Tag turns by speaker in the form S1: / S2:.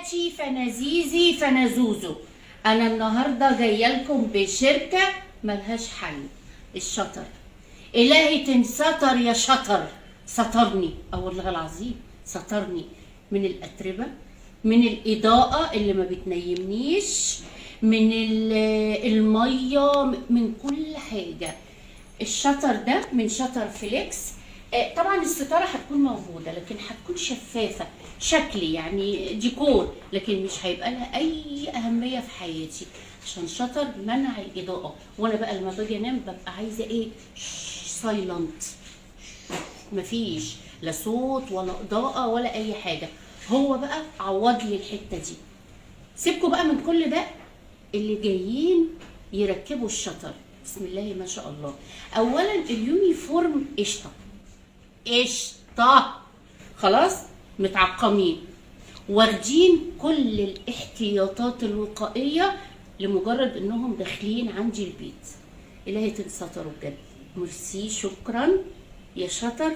S1: فناتي فنزيزي فنزوزو، انا النهارده جايه لكم بشركه ملهاش حل، الشطر. الهي تنستر يا شطر، سترني والله العظيم، سترني من الاتربه، من الاضاءه اللي ما بتنيمنيش، من الميه، من كل حاجه. الشطر ده من شطر فليكس. طبعا الستاره هتكون موجوده لكن هتكون شفافه شكلي، يعني ديكور، لكن مش هيبقى لها اي اهميه في حياتي، عشان شطر منع الاضاءه. وانا بقى لما باجي انام ببقى عايزه ايه؟ سايلنت، مفيش لا صوت ولا اضاءه ولا اي حاجه. هو بقى عوض لي الحته دي. سيبكوا بقى من كل ده، اللي جايين يركبوا الشطر بسم الله ما شاء الله. اولا اليونيفورم قشطه قشطه، خلاص متعقمين، واخدين كل الاحتياطات الوقائيه لمجرد انهم داخلين عندي البيت. الهي تنستروا بجد. ميرسي، شكرا يا شطر.